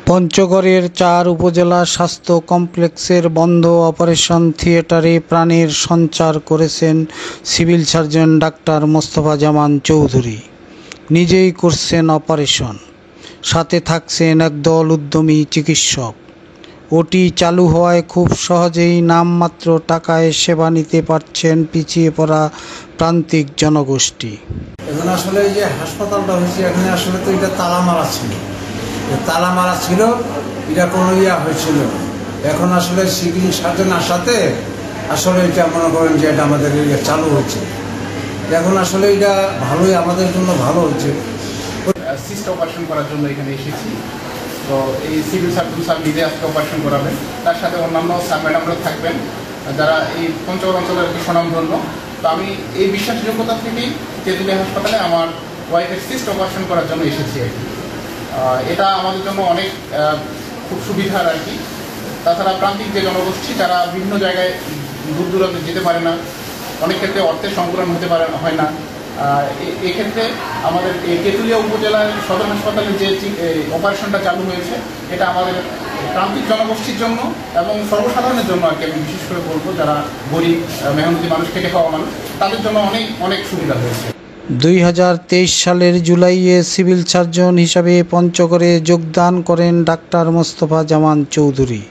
পঞ্চগড়ের ৪ উপজেলা স্বাস্থ্য কমপ্লেক্সের বন্ধ অপারেশন থিয়েটারে প্রাণের সঞ্চার করেছেন সিভিল সার্জন ডাক্তার মোস্তফা জামান চৌধুরী। নিজেই করছেন অপারেশন, সাথে থাকছেন একদল উদ্যমী চিকিৎসক। ওটি চালু হওয়ায় খুব সহজেই নামমাত্র টাকায় সেবা নিতে পারছেন পিছিয়ে পড়া প্রান্তিক জনগোষ্ঠী। এখন আসলে এই যে হাসপাতালটা হয়েছে, এখানে আসলে তো এটা তালা মারা ছিল, এটা কোনো হয়েছিল। এখন আসলে সিভিল সার্জন আসাতে আসলে এটা মনে করেন যে এটা আমাদের চালু হচ্ছে। এখন আসলে এটা ভালোই, আমাদের জন্য ভালো হচ্ছে। সিস্ট অপারেশন করার জন্য এখানে এসেছি। তো এই সিভিল সার্জন স্যার নিজে আজকে অপারেশন করাবেন, তার সাথে অন্যান্য স্যার ম্যাডামরা থাকবেন যারা এই পঞ্চগড় অঞ্চলের সুনামধন্য। তো আমি এই বিশ্বাসযোগ্যতা থেকেই তেঁতুলিয়া হাসপাতালে আমার ওয়াইফের সিস্ট অপারেশন করার জন্য এসেছি আর কি। এটা আমাদের জন্য অনেক খুব সুবিধার আর কি। তাছাড়া প্রান্তিক যে জনগোষ্ঠী যারা বিভিন্ন জায়গায় দূর দূরান্তে যেতে পারে না, অনেক ক্ষেত্রে অর্থের সংকুলন হয় না, এক্ষেত্রে আমাদের এই তেঁতুলিয়া উপজেলার সদর হাসপাতালে যে অপারেশনটা চালু হয়েছে, এটা আমাদের প্রান্তিক জনগোষ্ঠীর জন্য এবং সর্বসাধারণের জন্য আর কি। আমি বিশেষ করে বলবো যারা গরিব মেহনতি মানুষ, খেটে খাওয়া মানুষ, তাদের জন্য অনেক অনেক সুবিধা হয়েছে। 2023 সালের জুলাইয়ে সিভিল সার্জন হিসাবে পঞ্চগড়ে যোগদান করেন ডাক্তার মোস্তফা জামান চৌধুরী।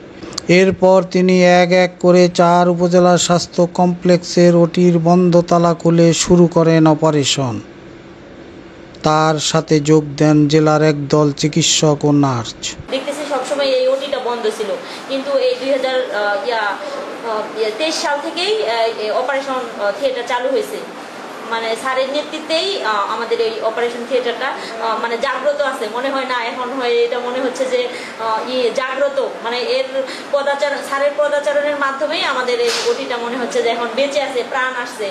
এরপর তিনি এক এক করে 4 উপজেলা স্বাস্থ্য কমপ্লেক্সের ওটির বন্ধ তালা খুলে শুরু করেন অপারেশন। তার সাথে যোগ দেন জেলার একদল চিকিৎসক ও নার্স। দেখতেছি সবসময় এই ওটিটা বন্ধ ছিল, কিন্তু এই 2023 সাল থেকেই অপারেশন থিয়েটার চালু হয়েছে। মানে স্যারের নেতৃত্বেই আমাদের এই অপারেশন থিয়েটারটা মানে জাগ্রত আছে। মনে হয় না এখন হয়, এটা মনে হচ্ছে যে জাগ্রত, মানে এর স্যারের পদাচারণের মাধ্যমেই আমাদের এই ওটিটা মনে হচ্ছে যে এখন বেঁচে আছে, প্রাণ আসছে।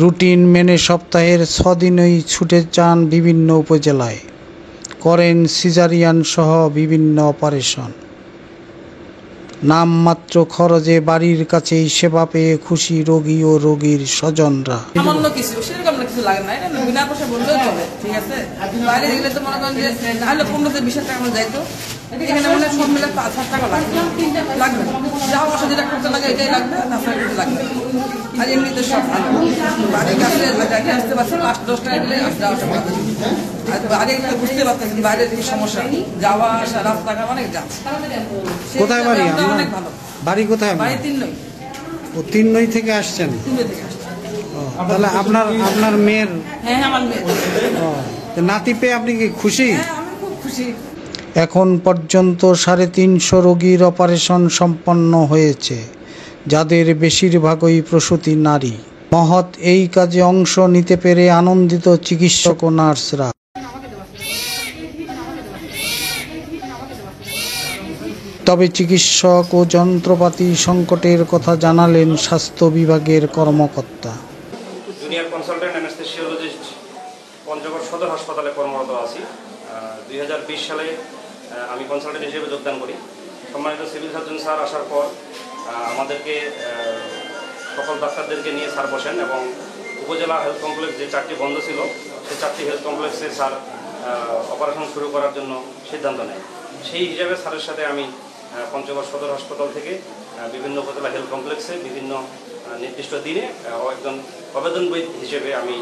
রুটিন মেনে সপ্তাহের 6 দিনই ছুটে যান বিভিন্ন উপজেলায়, করেন সিজারিয়ান সহ বিভিন্ন অপারেশন। নামমাত্র খরচে বাড়ির কাছেই সেবা পেয়ে খুশি রোগী ও রোগীর স্বজনরা। সামান্য কিছু, সেরকম কিছু লাগে না, এটা বিনা পয়সা বললেও চলে, ঠিক আছে। বাইরে গেলে তো মনে করেন যে নাহলে 15-20 টাকা আমরা যাইতো, এখানে মনে সব মিলে 5,000 টাকা লাগবে যা ওষুধের খরচা লাগে এটাই লাগবে, তাছাড়া কিছু লাগবে। আর এমনিতে সব ভালো, বাড়ির কাছে আসতে পারছি 5-10 টাকা দিলে যাওয়া আসা পারবে। আর বাড়ি বুঝতে পারতেছি বাইরের কি সমস্যা, যাওয়া আসা রাস্তাঘাট অনেক যাচ্ছে। কোথায় বাড়ি? অনেক ভালো। বাড়ি কোথায়? বাড়ি 3 নই। ও 3 নই থেকে আসছেন? 3 নই থেকে আসছেন। তাহলে আপনার মেয়ের? হ্যাঁ, আমার মেয়ে। নাতি পেয়ে আপনি কি খুশি? হ্যাঁ, আমি খুব খুশি। এখন পর্যন্ত 350 রোগীর অপারেশন সম্পন্ন হয়েছে, যাদের বেশিরভাগই প্রসূতি নারী। মহৎ এই কাজে অংশ নিতে পেরে আনন্দিত চিকিৎসক ও নার্সরা। তবে চিকিৎসক ও যন্ত্রপাতি সংকটের কথা জানালেন স্বাস্থ্য বিভাগের কর্মকর্তা। জুনিয়র কনসালটেন্ট অ্যানেস্থেসিওলজিস্ট পঞ্চগড় সদর হাসপাতালে কর্মরত আছি। 2020 সালে আমি কনসালটেন্ট হিসেবে যোগদান করি। সম্মানিত সিভিল সার্জন স্যার আসার পর আমাদেরকে সকল ডাক্তারদেরকে নিয়ে স্যার বসেন এবং উপজেলা হেলথ কমপ্লেক্স যে 4টি বন্ধ ছিল, সেই 4টি হেলথ কমপ্লেক্সে স্যার অপারেশন শুরু করার জন্য সিদ্ধান্ত নেয়। সেই হিসাবে স্যারের সাথে আমি পঞ্চগড় সদর হাসপাতাল থেকে বিভিন্ন উপজেলা হেলথ কমপ্লেক্সে বিভিন্ন নির্দিষ্ট দিনে একজন আবেদনবিদ হিসেবে আমি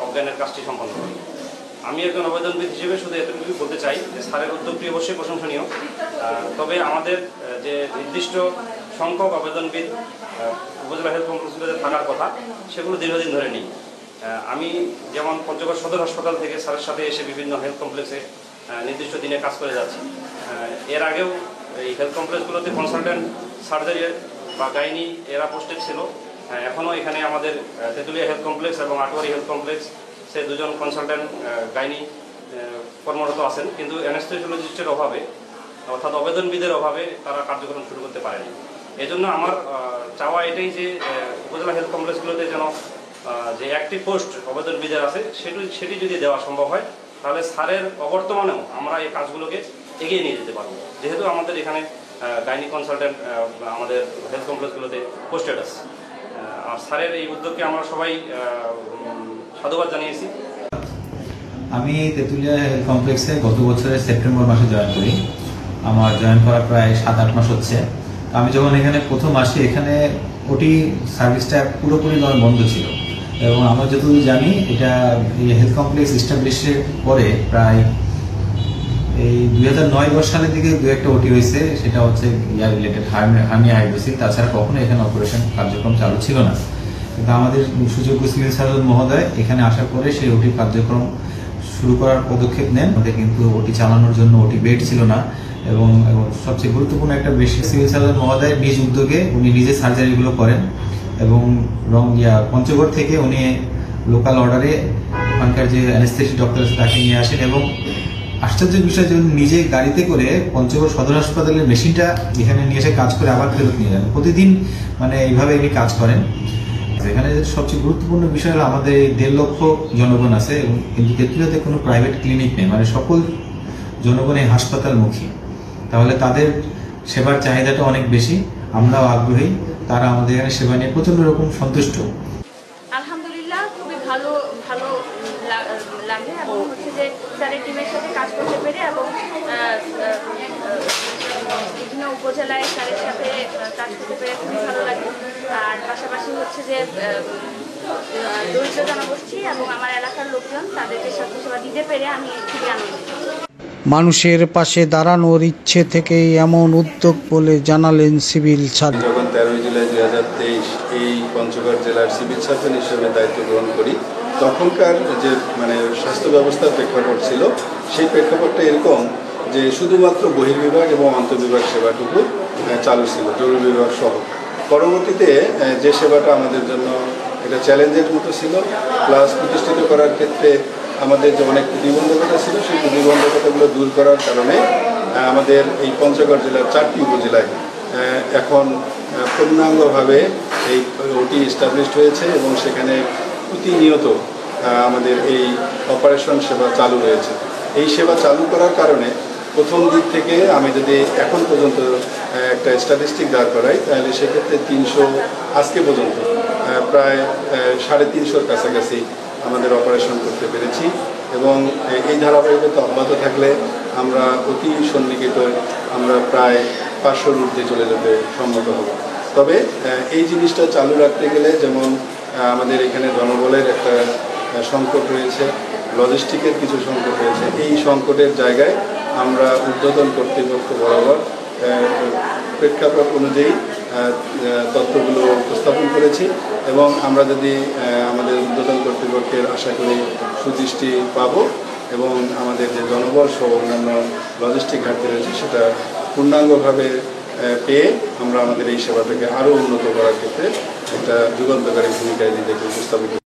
অজ্ঞানের কাজটি সম্পন্ন করি। আমি একজন আবেদনবিদ হিসেবে শুধু এতটুকু বলতে চাই যে স্যারের উদ্যোগটি অবশ্যই প্রশংসনীয়, তবে আমাদের যে নির্দিষ্ট সংখ্যক আবেদনবিদ উপজেলা হেলথ কমপ্লেক্সগুলোতে থাকার কথা, সেগুলো দীর্ঘদিন ধরে নেই। আমি যেমন পঞ্চগড় সদর হাসপাতাল থেকে স্যারের সাথে এসে বিভিন্ন হেলথ কমপ্লেক্সে নির্দিষ্ট দিনে কাজ করে যাচ্ছি। এর আগেও এই হেলথ কমপ্লেক্সগুলোতে কনসালটেন্ট সার্জারি বা গাইনি এরা পোস্টেড ছিল। এখনও এখানে আমাদের তেঁতুলিয়া হেলথ কমপ্লেক্স এবং আটোয়ারি হেলথ কমপ্লেক্স সে 2 জন কনসালটেন্ট গাইনি কর্মরত আছেন, কিন্তু অ্যানেস্থেসিওলজিস্টের অভাবে অর্থাৎ আবেদনবিদের অভাবে তারা কার্যক্রম শুরু করতে পারেনি। এজন্য আমার চাওয়া এটাই যে উপজেলা হেলথ কমপ্লেক্সগুলোতে যেন যে একটি পোস্ট আবেদনবিদের আছে সেটি যদি দেওয়া সম্ভব হয়, তাহলে স্যারের অবর্তমানেও আমরা এই কাজগুলোকে এগিয়ে নিয়ে যেতে পারবো, যেহেতু আমাদের এখানে গাইনি কনসালটেন্ট আমাদের হেলথ কমপ্লেক্সগুলোতে পোস্টেড আছে। আর স্যারের এই উদ্যোগকে আমরা সবাই সাধুবাদ জানিয়েছি। আমি তেঁতুলিয়া হেলথ কমপ্লেক্সে গত বছরের সেপ্টেম্বর মাসে জয়েন করি। আমার জয়েন করা প্রায় 7-8 মাস হচ্ছে। আমি যখন এখানে প্রথম আসি, এখানে ওটি সার্ভিসটা পুরোপুরি বন্ধ ছিল, এবং আমরা যতদূর জানি এটা এই হেলথ কমপ্লেক্স এস্টাবলিশের পরে প্রায় এই 2009-10 সালের দিকে দু একটা ওটি হয়েছে, সেটা হচ্ছে ইয়ার রিলেটেড হার্নিয়া হাইড্রোসিল। তাছাড়া কখনো এখানে অপারেশন কার্যক্রম চালু ছিল না। কিন্তু আমাদের সুযোগ্য সিভিল সার্জন মহোদয় এখানে আসার পরে সেই ওটি কার্যক্রম শুরু করার পদক্ষেপ নেন। আমাদের কিন্তু ওটি চালানোর জন্য ওটি বেড ছিল না, এবং সবচেয়ে গুরুত্বপূর্ণ একটা বেশি সিভিল সার্জন মহোদয় নিজ উদ্যোগে উনি নিজে সার্জারিগুলো করেন, এবং পঞ্চগড় থেকে উনি লোকাল অর্ডারে ওখানকার যে অ্যানেস্থেসি ডক্টর তাকে নিয়ে আসেন, এবং আশ্চর্যের বিষয় যে উনি নিজে গাড়িতে করে পঞ্চগড় সদর হাসপাতালের মেশিনটা এখানে নিয়ে এসে কাজ করে আবার ফেরত নিয়ে যান। প্রতিদিন এইভাবে ইনি কাজ করেন। এখানে সবচেয়ে গুরুত্বপূর্ণ বিষয় হলো আমাদের 1.5 লক্ষ জনগণ আছে, এবং কিন্তু তেঁতুলিয়াতে কোনো প্রাইভেট ক্লিনিক নেই। সকল জনগণ এই হাসপাতালমুখী, তাহলে তাদের সেবার চাহিদাটা অনেক বেশি। আমরাও আগ্রহী, তারা আমাদের এখানে সেবা নিয়ে প্রচন্ড রকম সন্তুষ্ট। আলহামদুলিল্লাহ, খুবই ভালো লাগে, এবং হচ্ছে যে স্যারের টিমের সাথে কাজ করতে পেরে, এবং বিভিন্ন উপজেলায় স্যারের সাথে কাজ করতে পেরে খুবই ভালো লাগে। আর পাশাপাশি হচ্ছে যে দরিদ্র জনগোষ্ঠী এবং আমার এলাকার লোকজন তাদেরকে স্বাস্থ্যসেবা দিতে পেরে আমি খুবই আনন্দিত। মানুষের পাশে দাঁড়ানোর ইচ্ছে থেকেই এমন উদ্যোগ বলে জানালেন সিভিল সার্জন। যখন 13 জুলাই 2023 এই পঞ্চগড় জেলার সিভিল সার্জন হিসেবে দায়িত্ব গ্রহণ করি, তখনকার যে স্বাস্থ্য ব্যবস্থার প্রেক্ষাপট ছিল, সেই প্রেক্ষাপটটা এরকম যে শুধুমাত্র বহির্বিভাগ এবং অন্তর্বিভাগ সেবাটুকু চালু ছিল, জরুরি বিভাগ সহ। পরবর্তীতে যে সেবাটা আমাদের জন্য এটা চ্যালেঞ্জের মতো ছিল, প্লাস প্রতিষ্ঠিত করার ক্ষেত্রে আমাদের যে অনেক প্রতিবন্ধকতা ছিল, সেই প্রতিবন্ধকতাগুলো দূর করার কারণে আমাদের এই পঞ্চগড় জেলার 4টি উপজেলায় এখন পূর্ণাঙ্গভাবে এই ওটি এস্টাবলিশড হয়েছে, এবং সেখানে প্রতিনিয়ত আমাদের এই অপারেশন সেবা চালু রয়েছে। এই সেবা চালু করার কারণে প্রথম দিক থেকে আমি যদি এখন পর্যন্ত একটা স্ট্যাটিস্টিক দাঁড় করাই, তাহলে সেক্ষেত্রে 300 আজকে পর্যন্ত প্রায় 350-র কাছাকাছি আমাদের অপারেশন করতে পেরেছি, এবং এই ধারাবাহিকতা অব্যাহত থাকলে আমরা অতি সন্নিহিত আমরা প্রায় 500-র ঊর্ধ্বে চলে যেতে সম্মত হব। তবে এই জিনিসটা চালু রাখতে গেলে যেমন আমাদের এখানে জনবলের একটা সংকট রয়েছে, লজিস্টিকের কিছু সংকট রয়েছে। এই সংকটের জায়গায় আমরা ঊর্ধ্বতন কর্তৃপক্ষ বরাবর প্রেক্ষাপট অনুযায়ী তথ্যগুলো উপস্থাপন করেছি, এবং আমরা যদি আমাদের ঊর্ধ্বতন কর্তৃপক্ষের আশা করি সুদৃষ্টি পাব, এবং আমাদের যে জনবল সহ অন্যান্য লজিস্টিক ঘাটতি রয়েছে সেটা পূর্ণাঙ্গভাবে পেয়ে আমরা আমাদের এই সেবাটাকে আরও উন্নত করার ক্ষেত্রে একটা যুগান্তকারী ভূমিকায় নিজেকে উপস্থাপিত